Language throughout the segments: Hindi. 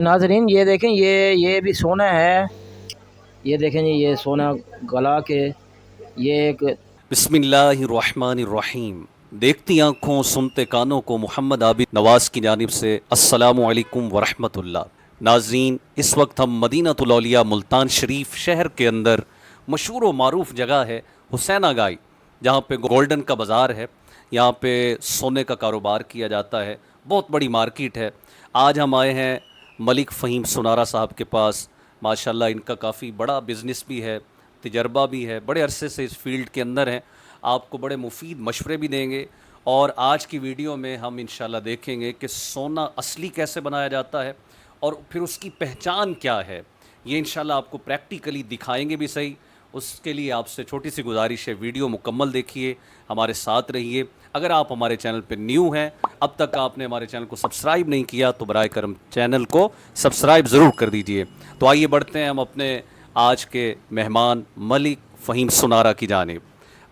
नाजरीन ये देखें, ये भी सोना है। ये देखें जी, ये सोना गला के ये एक। बिस्मिल्लाहिर्रहमानिर्रहीम। देखती आंखों सुनते कानों को मोहम्मद आबिद नवाज की जानिब से अस्सलामु अलैकुम वरहमतुल्लाह। नाजरीन, इस वक्त हम मदीनतुल औलिया मुल्तान शरीफ शहर के अंदर मशहूर व मारूफ जगह है हुसैना गाई, जहाँ पे गोल्डन का बाज़ार है। यहाँ पे सोने का कारोबार किया जाता है, बहुत बड़ी मार्केट है। आज हम आए हैं मलिक फ़हीम सुनारा साहब के पास। माशाल्लाह इनका काफ़ी बड़ा बिज़नेस भी है, तजर्बा भी है, बड़े अरसे से इस फील्ड के अंदर हैं। आपको बड़े मुफीद मशवरे भी देंगे। और आज की वीडियो में हम इंशाल्लाह देखेंगे कि सोना असली कैसे बनाया जाता है और फिर उसकी पहचान क्या है। ये इंशाल्लाह आपको प्रैक्टिकली दिखाएंगे भी सही। उसके लिए आपसे छोटी सी गुजारिश है, वीडियो मुकम्मल देखिए, हमारे साथ रहिए। अगर आप हमारे चैनल पर न्यू हैं, अब तक आपने हमारे चैनल को सब्सक्राइब नहीं किया, तो बराए करम चैनल को सब्सक्राइब ज़रूर कर दीजिए। तो आइए बढ़ते हैं हम अपने आज के मेहमान मलिक फ़हीम सुनारा की जानिब।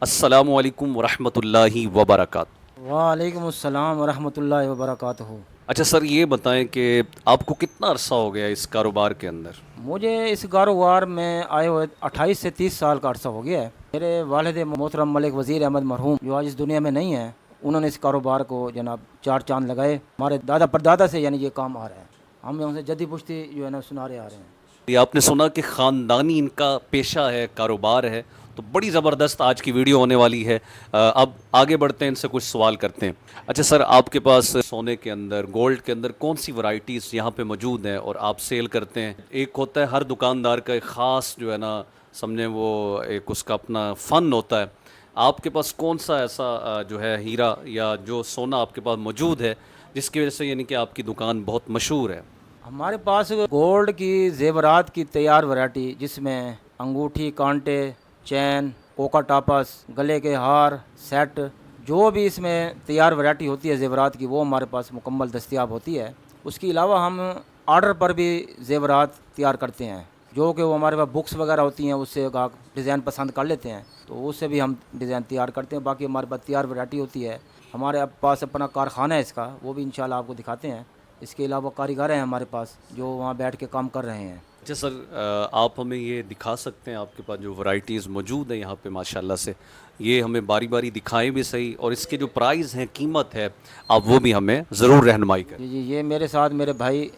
अस्सलामु अलैकुम वरहमतुल्लाहि वबरकातुहू। वालेकुम अस्सलाम वरहमतुल्लाहि वबरकातुहू। अच्छा सर, ये बताएं कि आपको कितना अरसा हो गया इस कारोबार के अंदर? मुझे इस कारोबार में आए हुए 28 से 30 साल का अरसा हो गया है। मेरे वालिद मोहतरम मलिक वज़ीर अहमद मरहूम, जो आज इस दुनिया में नहीं है, उन्होंने इस कारोबार को जनाब चार चांद लगाए। हमारे दादा परदादा से यानी ये काम आ रहा है। हम यहाँ से जद्दी पुश्ती जो है ना सुनारे आ रहे हैं। ये आपने सुना कि ख़ानदानी इनका पेशा है, कारोबार है, तो बड़ी ज़बरदस्त आज की वीडियो होने वाली है। अब आगे बढ़ते हैं, इनसे कुछ सवाल करते हैं। अच्छा सर, आपके पास सोने के अंदर, गोल्ड के अंदर कौन सी वैरायटीज़ यहाँ पे मौजूद हैं और आप सेल करते हैं? एक होता है हर दुकानदार का एक ख़ास जो है ना, समझें वो एक उसका अपना फ़न होता है। आपके पास कौन सा ऐसा जो है हीरा या जो सोना आपके पास मौजूद है जिसकी वजह से यानी कि आपकी दुकान बहुत मशहूर है? हमारे पास गोल्ड की जेवरात की तैयार वैरायटी, जिसमें अंगूठी, कांटे, चैन, कोका टापस, गले के हार, सेट, जो भी इसमें तैयार वैरायटी होती है जेवरात की, वो हमारे पास मुकम्मल दस्तयाब होती है। उसके अलावा हम आर्डर पर भी जेवरात तैयार करते हैं, जो कि वो हमारे पास बुक्स वगैरह होती हैं, उससे गाहक डिज़ाइन पसंद कर लेते हैं, तो उससे भी हम डिज़ाइन तैयार करते हैं। बाकी हमारे पास तैयार वैरायटी होती है। हमारे पास अपना कारखाना है इसका, वो भी इंशाल्लाह आपको दिखाते हैं। इसके अलावा कारीगर हैं हमारे पास जो वहाँ बैठ के काम कर रहे हैं। अच्छा सर, आप हमें ये दिखा सकते हैं आपके पास जो वैरायटीज़ मौजूद हैं यहाँ पे माशाल्लाह से, ये हमें बारी बारी दिखाएं भी सही, और इसके जो प्राइस हैं, कीमत है, आप वो भी हमें ज़रूर रहनुमाई करें। जी जी, ये मेरे साथ मेरे भाई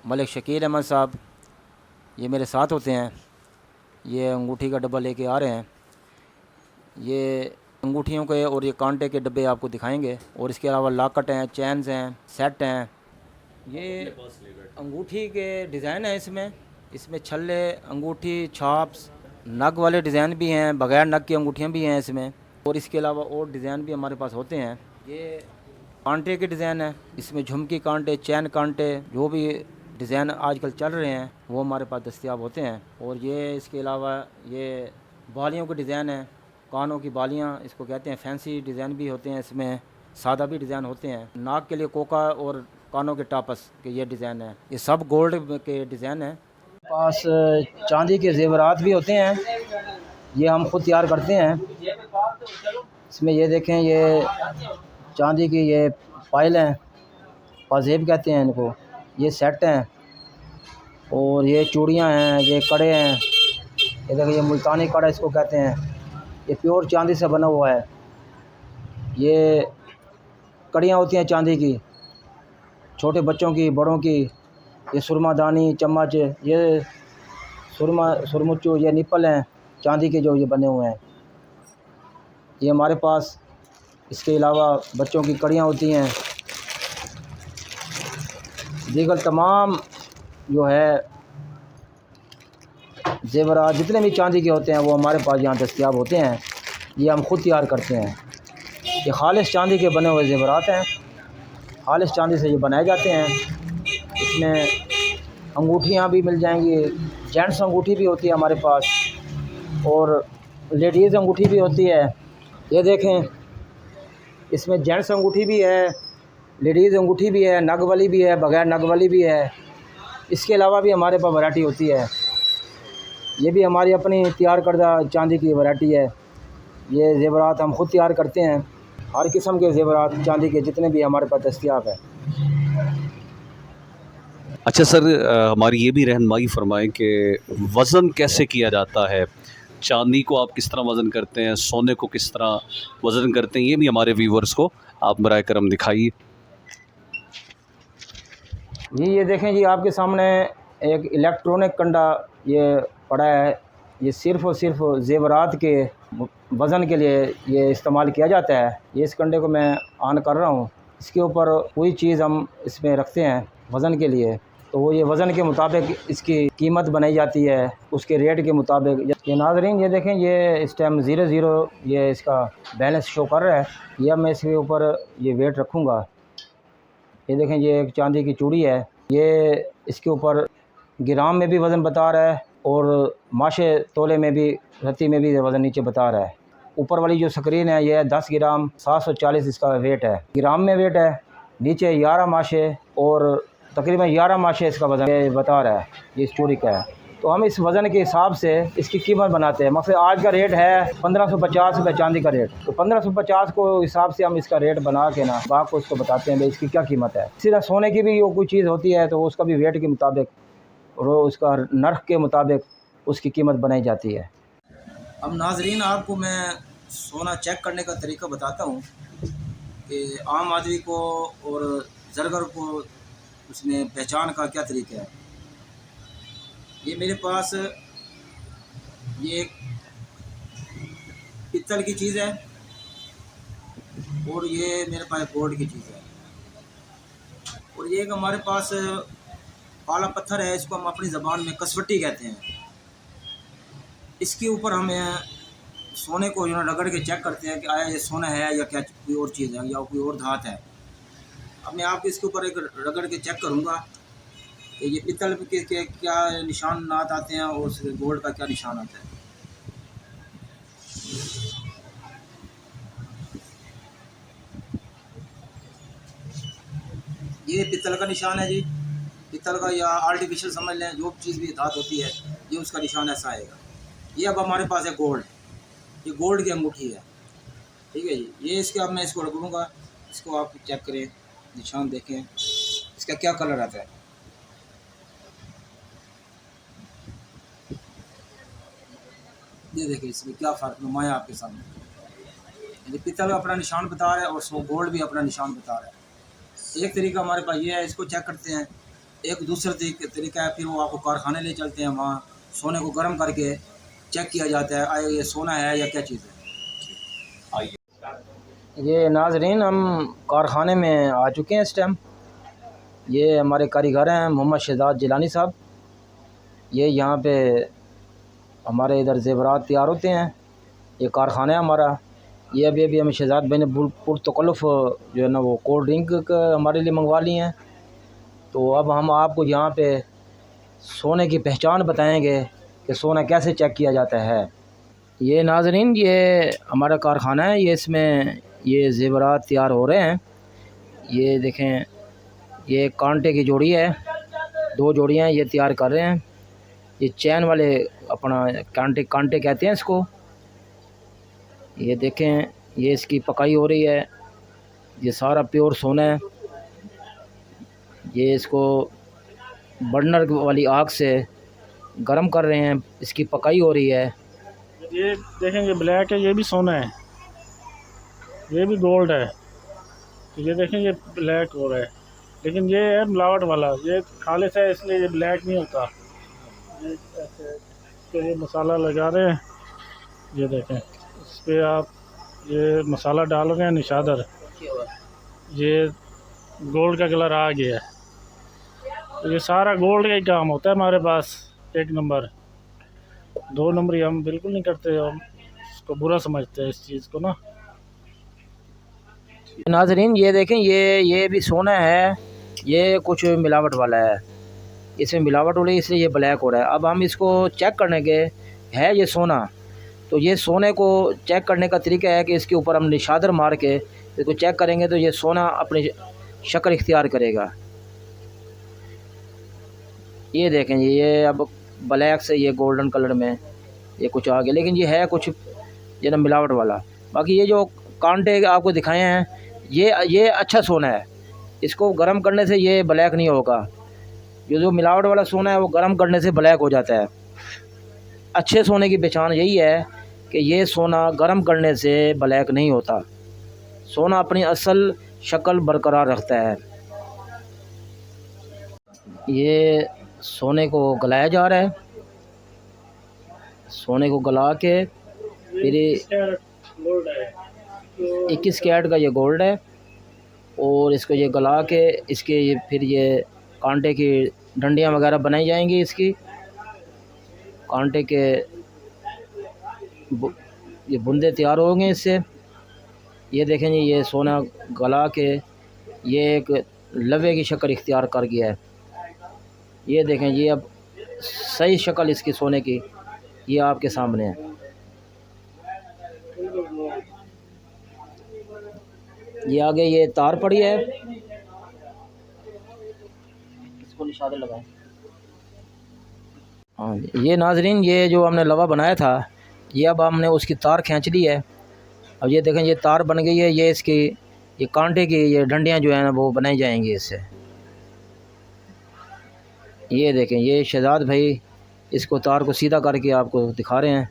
मलिक शकील अहमद साहब, ये मेरे साथ होते हैं। ये अंगूठी का डब्बा लेके आ रहे हैं। ये अंगूठियों के और ये कांटे के डब्बे आपको दिखाएंगे, और इसके अलावा लॉकेट हैं, चैन्स हैं, सेट हैं। ये अंगूठी के डिज़ाइन है इसमें। इसमें छल्ले, अंगूठी, छाप्स, नग वाले डिज़ाइन भी हैं, बगैर नग की अंगूठियाँ भी हैं इसमें, और इसके अलावा और डिज़ाइन भी हमारे पास होते हैं। ये कांटे के डिज़ाइन है, इसमें झुमकी कांटे, चैन कांटे, जो भी डिज़ाइन आजकल चल रहे हैं वो हमारे पास दस्तयाब होते हैं। और ये इसके अलावा ये बालियों के डिज़ाइन है, कानों की बालियाँ इसको कहते हैं। फैंसी डिज़ाइन भी होते हैं इसमें, सादा भी डिज़ाइन होते हैं। नाक के लिए कोका और कानों के टापस के ये डिज़ाइन है। ये सब गोल्ड के डिज़ाइन है। पास चांदी के जेवरात भी होते हैं, ये हम खुद तैयार करते हैं। इसमें ये देखें, ये चांदी की ये पायल हैं, पाजेब कहते हैं इनको। ये सेट हैं, और ये चूड़ियाँ हैं, ये कड़े हैं। ये देखिए, ये मुल्तानी कड़ा इसको कहते हैं। ये प्योर चांदी से बना हुआ है। ये कड़ियाँ होती हैं चांदी की, छोटे बच्चों की, बड़ों की। ये सुरमादानी, चम्मच, ये सुरमुच्चू, ये निप्पल हैं चांदी के जो ये बने हुए हैं, ये हमारे पास। इसके अलावा बच्चों की कड़ियाँ होती हैं। दीगर तमाम जो है जेवरात जितने भी चांदी के होते हैं वो हमारे पास यहाँ दस्तयाब होते हैं। ये हम खुद तैयार करते हैं। ये खालिश चांदी के बने हुए जेवरात हैं, खालिश चांदी से ये बनाए जाते हैं। इसमें अंगूठियाँ भी मिल जाएंगी, जेंट्स अंगूठी भी होती है हमारे पास, और लेडीज़ अंगूठी भी होती है। ये देखें, इसमें जेंट्स अंगूठी भी है, लेडीज़ अंगूठी भी है, नग वाली भी है, बगैर नग वाली भी है। इसके अलावा भी हमारे पास वैरायटी होती है। ये भी हमारी अपनी तैयार करदा चांदी की वैरायटी है। ये ज़ेवरात हम खुद तैयार करते हैं। हर किस्म के ज़ेवरात चांदी के जितने भी हमारे पास दस्तयाब है। अच्छा सर, हमारी ये भी रहनुमाई फरमाएं कि वज़न कैसे किया जाता है, चांदी को आप किस तरह वज़न करते हैं, सोने को किस तरह वज़न करते हैं, ये भी हमारे व्यूवर्स को आप बराए करम दिखाइए। जी ये देखें जी, आपके सामने एक इलेक्ट्रॉनिक कंडा ये पड़ा है। ये सिर्फ़ और सिर्फ ज़ेवरात के वज़न के लिए ये इस्तेमाल किया जाता है। ये इस कंडे को मैं ऑन कर रहा हूँ। इसके ऊपर कोई चीज़ हम इसमें रखते हैं वज़न के लिए, तो वो ये वज़न के मुताबिक इसकी कीमत बनाई जाती है, उसके रेट के मुताबिक। ये नाज़रीन ये देखें, ये इस टाइम 0-0 ये इसका बैलेंस शो कर रहा है। ये अब मैं इसके ऊपर ये वेट रखूँगा। ये देखें, ये एक चांदी की चूड़ी है। ये इसके ऊपर ग्राम में भी वज़न बता रहा है और माशे तोले में भी, रत्ती में भी वज़न नीचे बता रहा है। ऊपर वाली जो स्क्रीन है ये 10 ग्राम 740 इसका वेट है, ग्राम में वेट है। नीचे 11 माशे और तकरीबन 11 माशे इसका वज़न ये बता रहा है, ये इस चूड़ी का है। तो हम इस वज़न के हिसाब से इसकी कीमत बनाते हैं। मतलब आज का रेट है 1550 रुपये चांदी का रेट, तो 1550 को हिसाब से हम इसका रेट बना के ना बाप को उसको बताते हैं भाई इसकी क्या कीमत है। इसी तरह सोने की भी वो कोई चीज़ होती है तो उसका भी वेट के मुताबिक और उसका नर्ख के मुताबिक उसकी कीमत बनाई जाती है। अब नाजरीन आपको मैं सोना चेक करने का तरीका बताता हूँ कि आम आदमी को और ज़रगर को उसमें पहचान का क्या तरीका है। ये मेरे पास ये एक पित्तल की चीज़ है और ये मेरे पास गोल्ड की चीज़ है, और ये एक हमारे पास काला पत्थर है, इसको हम अपनी ज़बान में कसवट्टी कहते हैं। इसके ऊपर हम सोने को जो रगड़ के चेक करते हैं कि आया ये सोना है या क्या कोई और चीज़ है या कोई और धात है। अब मैं आपको इसके ऊपर एक रगड़ के चेक करूँगा कि ये पित्तल के क्या निशानात आते हैं और गोल्ड का क्या निशान आता है। ये पित्तल का निशान है जी, पित्तल का या आर्टिफिशियल समझ लें, जो चीज़ भी धात होती है ये उसका निशान ऐसा आएगा। ये अब हमारे पास है गोल्ड, ये गोल्ड की अंगूठी है, ठीक है जी। ये इसके अब मैं इसको रगड़ूँगा, इसको आप चेक करें, निशान देखें इसका क्या कलर आता है। ये देखिए इसमें क्या फ़र्क नुमाया आपके सामने। ये पित्तल का अपना निशान बता रहा है और गोल्ड भी अपना निशान बता रहा है। एक तरीका हमारे पास ये है, इसको चेक करते हैं। एक दूसरा तरीका है, फिर वो आपको कारखाने ले चलते हैं, वहाँ सोने को गर्म करके चेक किया जाता है आया ये सोना है या क्या चीज़ है। आइए ये नाजरीन, हम कारखाने में आ चुके हैं इस टाइम। ये हमारे कारीगर हैं मोहम्मद शहजाद जिलानी साहब। ये यहाँ पे हमारे इधर ज़ेवरात तैयार होते हैं, ये कारखाना है हमारा। ये अभी हमें शहजाद भाई ने पुरतकल्लुफ़ जो है ना वो कोल्ड ड्रिंक हमारे लिए मंगवा ली हैं। तो अब हम आपको यहाँ पे सोने की पहचान बताएंगे कि सोना कैसे चेक किया जाता है। ये नाज़रीन ये हमारा कारखाना है, ये इसमें ये ज़ेवरात तैयार हो रहे हैं। ये देखें, ये कांटे की जोड़ी है, 2 जोड़ियाँ ये तैयार कर रहे हैं। ये चैन वाले अपना कांटे कहते हैं इसको। ये देखें, ये इसकी पकाई हो रही है, ये सारा प्योर सोना है। ये इसको बर्नर वाली आग से गर्म कर रहे हैं, इसकी पकाई हो रही है। ये देखेंगे ब्लैक है, ये भी सोना है, ये भी गोल्ड है। ये देखें ये ब्लैक हो रहा है, लेकिन ये है मिलावट वाला, ये खालिस है इसलिए ये ब्लैक नहीं होता। ये ऐसे तो ये मसाला लगा रहे हैं, ये देखें इस पर आप ये मसाला डाल रहे हैं निशादर, ये गोल्ड का कलर आ गया है। तो ये सारा गोल्ड का ही काम होता है हमारे पास, 1 नंबर। 2 नंबरी हम बिल्कुल नहीं करते, हम इसको बुरा समझते हैं इस चीज़ को ना। नाजरीन ये देखें, ये भी सोना है, ये कुछ मिलावट वाला है, इसमें मिलावट हो रही है इसलिए ये ब्लैक हो रहा है। अब हम इसको चेक करने के है ये सोना, तो ये सोने को चेक करने का तरीका है कि इसके ऊपर हम निशादर मार के इसको चेक करेंगे तो ये सोना अपनी शक्ल इख्तियार करेगा। ये देखें ये अब ब्लैक से ये गोल्डन कलर में ये कुछ आ गया, लेकिन ये है कुछ ये ना मिलावट वाला। बाकी ये जो कांटे आपको दिखाए हैं ये अच्छा सोना है, इसको गर्म करने से ये ब्लैक नहीं होगा। जो मिलावट वाला सोना है वो गर्म करने से ब्लैक हो जाता है। अच्छे सोने की पहचान यही है कि ये सोना गर्म करने से ब्लैक नहीं होता, सोना अपनी असल शक्ल बरकरार रखता है। ये सोने को गलाया जा रहा है, सोने को गला के फिर 21 कैरेट का ये गोल्ड है, और इसको ये गला के इसके फिर ये कांटे की डंडियाँ वगैरह बनाई जाएंगी। इसकी कांटे के ये बुंदे तैयार होंगे इससे। ये देखें जी, ये सोना गला के ये एक लवे की शक्ल इख्तियार कर गया है। ये देखें जी, अब सही शक्ल इसकी सोने की ये आपके सामने है। ये आगे ये तार पड़ी है, इसको निशान लगाएं। हाँ, ये नाजरीन, ये जो हमने लवा बनाया था ये अब हमने उसकी तार खींच ली है। अब ये देखें, ये तार बन गई है। ये इसकी ये कांटे की ये डंडियाँ जो है ना वो बनाई जाएंगी इससे। ये देखें, ये शहजाद भाई इसको तार को सीधा करके आपको दिखा रहे हैं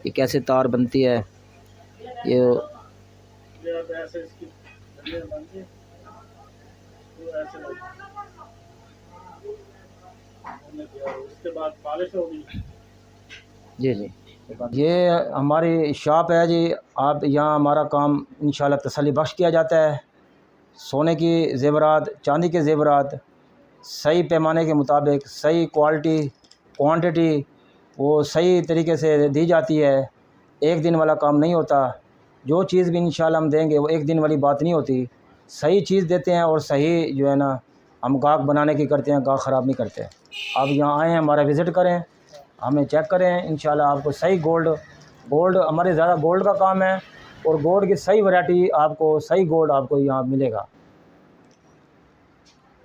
कि कैसे तार बनती है। ये ऐसे इसकी डंडियां बनती हैं, तो ऐसे उसके बाद पॉलिश होगी। जी जी, ये हमारी शॉप है जी। आप यहाँ हमारा काम इंशाल्लाह तसल्ली बख्श किया जाता है। सोने की ज़ेवरात, चांदी के ज़ेवरात सही पैमाने के मुताबिक, सही क्वालिटी क्वांटिटी वो सही तरीके से दी जाती है। एक दिन वाला काम नहीं होता। जो चीज़ भी इंशाल्लाह हम देंगे वो एक दिन वाली बात नहीं होती। सही चीज़ देते हैं और सही जो है ना हम गाहक बनाने की करते हैं, गाहक ख़राब नहीं करते। आप यहाँ आएँ, हमारा विज़िट करें, हमें चेक करें, इंशाल्लाह आपको सही गोल्ड हमारे ज़्यादा गोल्ड का काम है, और गोल्ड की सही वैरायटी आपको, सही गोल्ड आपको यहाँ मिलेगा।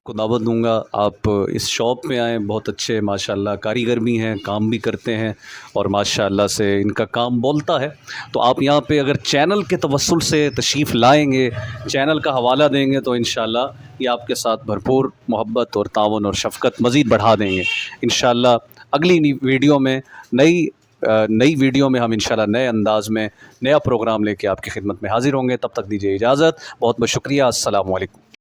को दावत दूंगा, आप इस शॉप में आएँ। बहुत अच्छे माशाल्लाह कारीगर भी हैं, काम भी करते हैं, और माशाल्लाह से इनका काम बोलता है। तो आप यहाँ पे अगर चैनल के तवस्सुल से तशरीफ़ लाएंगे, चैनल का हवाला देंगे, तो इंशाल्लाह ये आपके साथ भरपूर मोहब्बत और तावन और शफ़क़त मज़ीद बढ़ा देंगे। इंशाल्लाह अगली वीडियो में नई वीडियो में हम इंशाल्लाह नए अंदाज़ में नया प्रोग्राम लेके आपकी खिदमत में हाज़िर होंगे। तब तक दीजिए इजाज़त। बहुत बहुत शुक्रिया। अस्सलामु अलैकुम।